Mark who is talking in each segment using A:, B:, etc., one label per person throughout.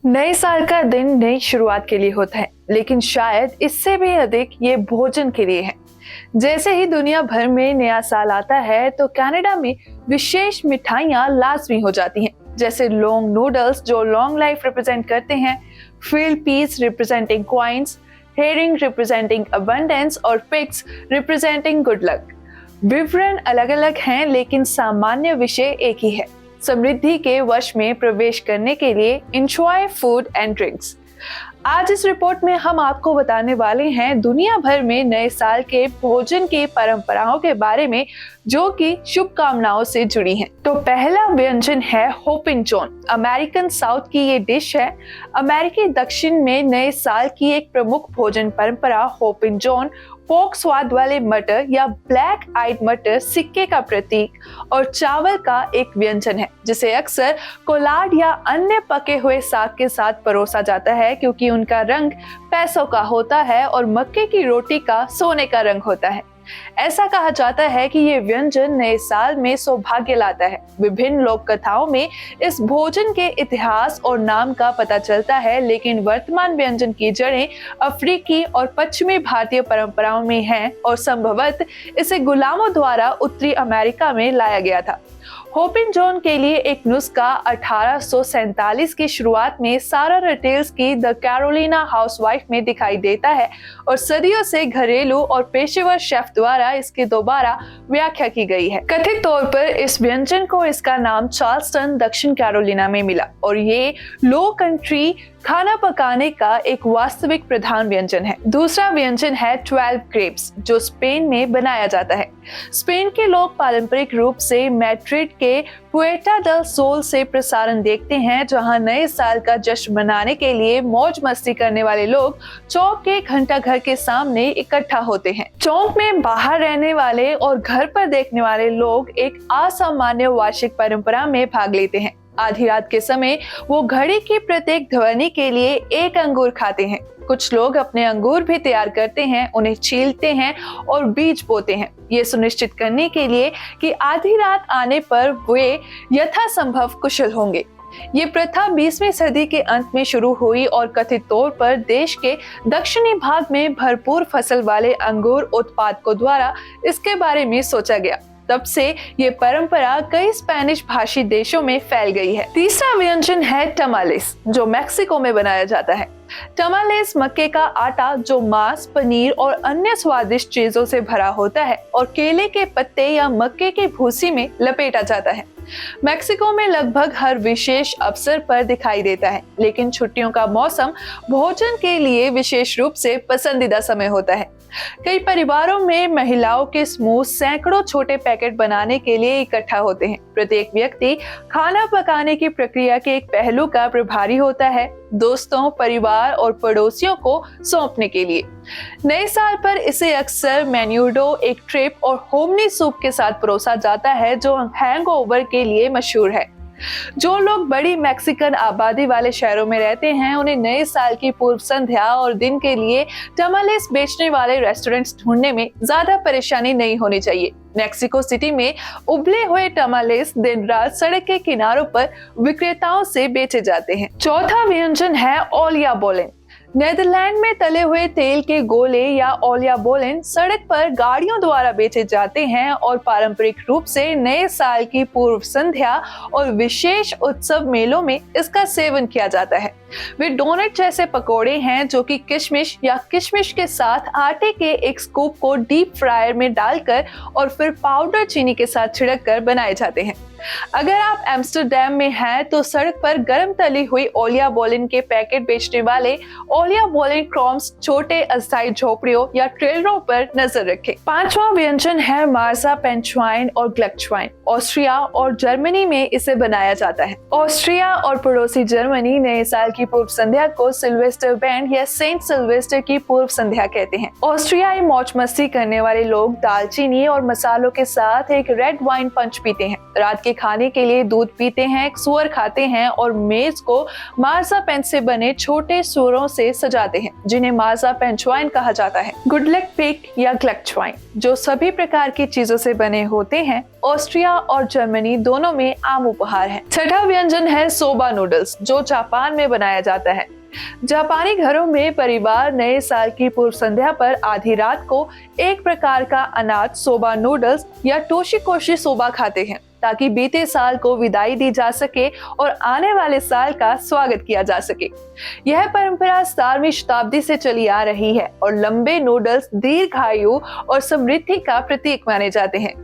A: नए साल का दिन नई शुरुआत के लिए होता है, लेकिन शायद इससे भी अधिक ये भोजन के लिए है। जैसे ही दुनिया भर में नया साल आता है तो कनाडा में विशेष मिठाइयाँ लाजमी हो जाती हैं, जैसे लॉन्ग नूडल्स जो लॉन्ग लाइफ रिप्रेजेंट करते हैं, field piece representing coins, herring representing abundance और पिग्स रिप्रेजेंटिंग गुड लक। विवरण अलग अलग हैं, लेकिन सामान्य विषय एक ही है, समृद्धि के वश में प्रवेश करने के लिए एंजॉय फूड एंड ड्रिंक्स। आज इस रिपोर्ट में हम आपको बताने वाले हैं दुनिया भर में नए साल के भोजन की परंपराओं के बारे में, जो कि शुभकामनाओं से जुड़ी हैं। तो पहला व्यंजन है होपिन जॉन। अमेरिकन साउथ की ये डिश है। अमेरिकी दक्षिण में नए साल की एक प्रमुख भोजन परंपरा होपिन जॉन पोर्क स्वाद वाले मटर या ब्लैक आइड मटर सिक्के का प्रतीक और चावल का एक व्यंजन है, जिसे अक्सर कोलाड या अन्य पके हुए साग के साथ परोसा जाता है, क्योंकि उनका रंग पैसों का होता है और मक्के की रोटी का सोने का रंग होता है। ऐसा कहा जाता है कि ये व्यंजन नए साल में सौभाग्य लाता है। विभिन्न लोक कथाओं में इस भोजन के इतिहास और नाम का पता चलता है, लेकिन वर्तमान व्यंजन की जड़ें अफ्रीकी और पश्चिमी भारतीय परंपराओं में हैं और संभवतः इसे गुलामों द्वारा उत्तरी अमेरिका में लाया गया था। होपिन जॉन के लिए एक नुस्खा 1847 की शुरुआत में सारा रटेल्स की द कैरोलिना हाउसवाइफ में दिखाई देता है और सदियों से घरेलू और पेशेवर शेफ द्वारा इसकी दोबारा व्याख्या की गई है। कथित तौर पर इस व्यंजन को इसका नाम चार्ल्सटन दक्षिण कैरोलिना में मिला और ये लो कंट्री खाना पकाने का एक वास्तविक प्रधान व्यंजन है। दूसरा व्यंजन है 12 ग्रेप्स, जो स्पेन में बनाया जाता है। स्पेन के लोग पारंपरिक रूप से मैड्रिड के पुएर्टा डेल सोल से प्रसारण देखते हैं, जहां नए साल का जश्न मनाने के लिए मौज मस्ती करने वाले लोग चौक के घंटाघर के सामने इकट्ठा होते हैं। चौक में बाहर रहने वाले और घर पर देखने वाले लोग एक असामान्य वार्षिक परंपरा में भाग लेते हैं। आधी रात के समय वो घड़ी की प्रत्येक ध्वनि के लिए एक अंगूर खाते हैं। कुछ लोग अपने अंगूर भी तैयार करते हैं, उन्हें छीलते हैं और बीज बोते हैं, ये सुनिश्चित करने के लिए कि आधी रात आने पर वे यथासंभव कुशल होंगे। ये प्रथा 20वीं सदी के अंत में शुरू हुई और कथित तौर पर देश के दक्षिणी भाग में भरपूर फसल वाले अंगूर उत्पादकों द्वारा इसके बारे में सोचा गया। तब से ये परंपरा कई स्पेनिश भाषी देशों में फैल गई है। तीसरा व्यंजन है टमालेस, जो मैक्सिको में बनाया जाता है। टमालेस मक्के का आटा जो मांस, पनीर और अन्य स्वादिष्ट चीजों से भरा होता है और केले के पत्ते या मक्के की भूसी में लपेटा जाता है। मैक्सिको में लगभग हर विशेष अवसर पर दिखाई देता है, लेकिन छुट्टियों का मौसम भोजन के लिए विशेष रूप से पसंदीदा समय होता है। कई परिवारों में महिलाओं के समूह सैकड़ों छोटे पैकेट बनाने के लिए इकट्ठा होते हैं। प्रत्येक व्यक्ति खाना पकाने की प्रक्रिया के एक पहलू का प्रभारी होता है, दोस्तों, परिवार और पड़ोसियों को सौंपने के लिए। नए साल पर इसे अक्सर मेन्यूडो, एक ट्रिप और होमनी सूप के साथ परोसा जाता है, जो हैंगओवर के लिए मशहूर है। जो लोग बड़ी मैक्सिकन आबादी वाले शहरों में रहते हैं, उन्हें नए साल की पूर्व संध्या और दिन के लिए टमालेस बेचने वाले रेस्टोरेंट्स ढूंढने में ज्यादा परेशानी नहीं होनी चाहिए। मैक्सिको सिटी में उबले हुए टमालेस दिन रात सड़क के किनारों पर विक्रेताओं से बेचे जाते हैं। चौथा व्यंजन है ओलिया बोलेन। नेदरलैंड में तले हुए तेल के गोले या ओलिया बोलेन सड़क पर गाड़ियों द्वारा बेचे जाते हैं और पारंपरिक रूप से नए साल की पूर्व संध्या और विशेष उत्सव मेलों में इसका सेवन किया जाता है। वे डोनट जैसे पकोड़े हैं, जो कि किशमिश या किशमिश के साथ आटे के एक स्कूप को डीप फ्रायर में डालकर और फिर पाउडर चीनी के साथ छिड़क कर बनाए जाते हैं। अगर आप एम्स्टर्डम में हैं तो सड़क पर गर्म तली हुई ओलिया बोलेन के पैकेट बेचने वाले ओलिया बोलेन क्रॉम्स छोटे अस्थायी झोपड़ियों या ट्रेलरों पर नजर रखें। पांचवा व्यंजन है मार्सा पेंचवाइन और ग्लक्चवाइन। ऑस्ट्रिया और जर्मनी में इसे बनाया जाता है। ऑस्ट्रिया और पड़ोसी जर्मनी नए साल की पूर्व संध्या को सिल्वेस्टर बैंड या सेंट सिल्वेस्टर की पूर्व संध्या कहते हैं। ऑस्ट्रियाई मौज मस्ती करने वाले लोग दालचीनी और मसालों के साथ एक रेड वाइन पंच पीते हैं। रात के खाने के लिए दूध पीते हैं, सुअर खाते हैं और मेज को मार्ज़ापेन से बने छोटे सुअरों से सजाते हैं, जिन्हें मार्ज़ापेनश्वाइन कहा जाता है। गुडलक पिग या ग्लक्सश्वाइन, जो सभी प्रकार की चीजों से बने होते हैं, ऑस्ट्रिया और जर्मनी दोनों में आम उपहार है। छठा व्यंजन है सोबा नूडल्स, जो जापान में बनाया जाता है। जापानी घरों में परिवार नए साल की पूर्व संध्या पर आधी रात को एक प्रकार का अनाज सोबा नूडल्स या टोशिकोशी सोबा खाते हैं, ताकि बीते साल को विदाई दी जा सके और आने वाले साल का स्वागत किया जा सके। यह परंपरा 17वीं शताब्दी से चली आ रही है और लंबे नूडल्स दीर्घायु और समृद्धि का प्रतीक माने जाते हैं।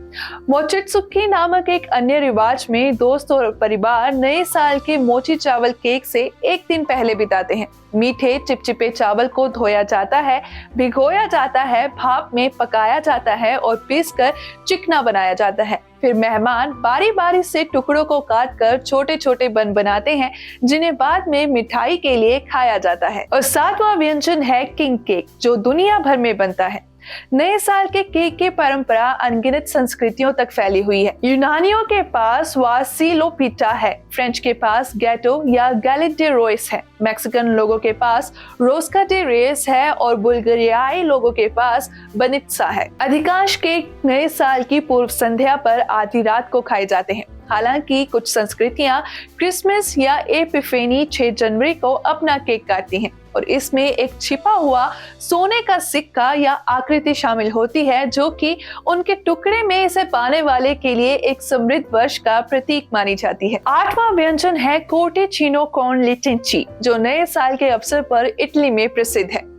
A: मोचित्सुकी नामक एक अन्य रिवाज में दोस्त और परिवार नए साल के मोची चावल केक से एक दिन पहले बिताते हैं। मीठे चिपचिपे चावल को धोया जाता है, भिगोया जाता है, भाप में पकाया जाता है और पीसकर चिकना बनाया जाता है। फिर मेहमान बारी बारी से टुकड़ों को काटकर छोटे छोटे बन बनाते हैं, जिन्हें बाद में मिठाई के लिए खाया जाता है। और सातवां व्यंजन है किंग केक, जो दुनिया भर में बनता है। नए साल के केक की परंपरा अनगिनत संस्कृतियों तक फैली हुई है। यूनानियों के पास वासिलो पिटा है, फ्रेंच के पास गैटो या गैलेट डे रोयस है, मैक्सिकन लोगों के पास रोस्का डे रेस है और बुल्गारियाई लोगों के पास बनित्सा है। अधिकांश केक नए साल की पूर्व संध्या पर आधी रात को खाए जाते हैं। हालांकि कुछ संस्कृतियां क्रिसमस या एपिफेनी 6 जनवरी को अपना केक काटती हैं और इसमें एक छिपा हुआ सोने का सिक्का या आकृति शामिल होती है, जो कि उनके टुकड़े में इसे पाने वाले के लिए एक समृद्ध वर्ष का प्रतीक मानी जाती है। आठवां व्यंजन है कोर्टेचिनो कॉन लिटेंची, जो नए साल के अवसर पर इटली में प्रसिद्ध है।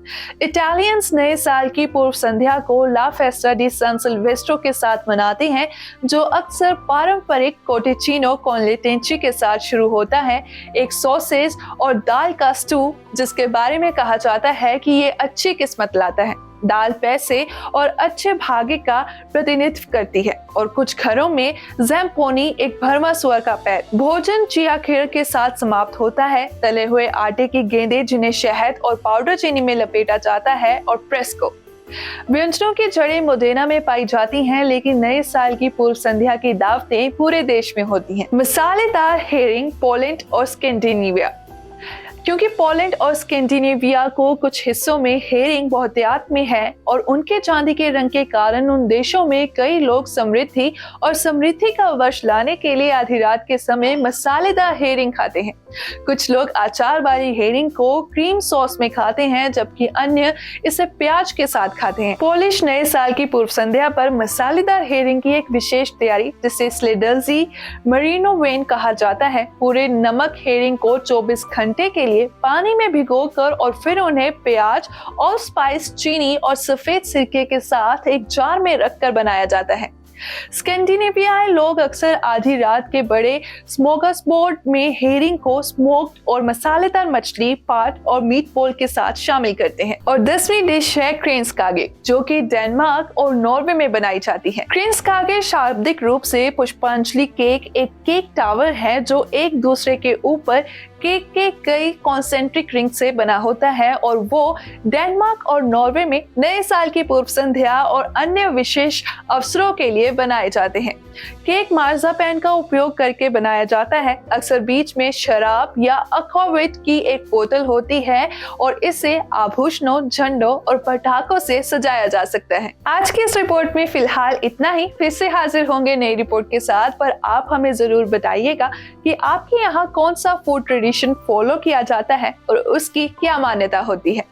A: इटालियंस नए साल की पूर्व संध्या को ला फेस्टा डी सान सिल्वेस्ट्रो के साथ मनाते हैं, जो अक्सर पारंपरिक कोर्टेचिनो कॉन लिटेंची के साथ शुरू होता है, एक सॉसेज और दाल का स्टू, जिसके बारे में कहा जाता है कि ये अच्छी किस्मत लाता है। दाल पैसे और अच्छे भाग्य का प्रतिनिधित्व करती है और कुछ घरों में ज़ैम्पोनी, एक भरमा सुअर का पैर। भोजन चिया खीर के साथ समाप्त होता है। तले हुए आटे की गेंदें, जिन्हें शहद और पाउडर चीनी में लपेटा जाता है, और प्रेस्को। व्यंजनों की जड़ें मोदेना में पाई जाती हैं, लेकिन नए साल की पूर्व संध्या की दावतें पूरे देश में होती हैं। मसालेदार हेरिंग पोलैंड और स्कैंडिनेविया। क्योंकि पोलैंड और स्कैंडिनेविया को कुछ हिस्सों में हेरिंग बहुतायत में है और उनके चांदी के रंग के कारण उन देशों में कई लोग समृद्धि का वर्ष लाने के लिए आधी रात के समय मसालेदार हेरिंग खाते हैं। कुछ लोग अचार वाली हेरिंग को क्रीम सॉस में खाते हैं, जबकि अन्य इसे प्याज के साथ खाते हैं। पोलिश नए साल की पूर्व संध्या पर मसालेदार हेरिंग की एक विशेष तैयारी, जिसे स्लेडर्जी मरीनो वेन कहा जाता है, पूरे नमक हेरिंग को 24 घंटे के लिए पानी में भिगोकर और फिर उन्हें प्याज और स्पाइस, चीनी और सफेद सिरके के साथ एक जार में रखकर बनाया जाता है। स्कैंडिनेवियाई लोग अक्सर आधी रात के बड़े स्मोर्गासबोर्ड में हेरिंग को स्मोक्ड और मसालेदार मछली, पाट और मीटबॉल के साथ शामिल करते हैं। और 10वीं डिश है क्रेन्सकागे, जो कि डेनमार्क और नॉर्वे में बनाई जाती है। क्रेन्सकागे शाब्दिक रूप से पुष्पांजलि केक एक केक टावर है, जो एक दूसरे के ऊपर केक के कई कॉन्सेंट्रिक रिंग से बना होता है और वो डेनमार्क और नॉर्वे में नए साल की पूर्व संध्या और अन्य विशेष अवसरों के लिए बनाए जाते हैं। केक मार्ज़ापेन का उपयोग करके बनाया जाता है। अक्सर बीच में शराब या अक्वाविट की एक बोतल होती है और इसे आभूषणों, झंडों और पटाखों से सजाया जा सकता है। आज की इस रिपोर्ट में फिलहाल इतना ही। फिर से हाजिर होंगे नई रिपोर्ट के साथ, पर आप हमें जरूर बताइएगा कि आपके यहाँ कौन सा फूड ट्रेडिशन फॉलो किया जाता है और उसकी क्या मान्यता होती है।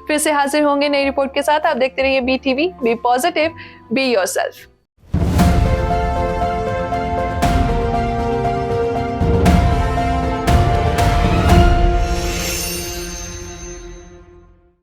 A: फिर से हाजिर होंगे नई रिपोर्ट के साथ। आप देखते रहिए BTV, be positive, be yourself.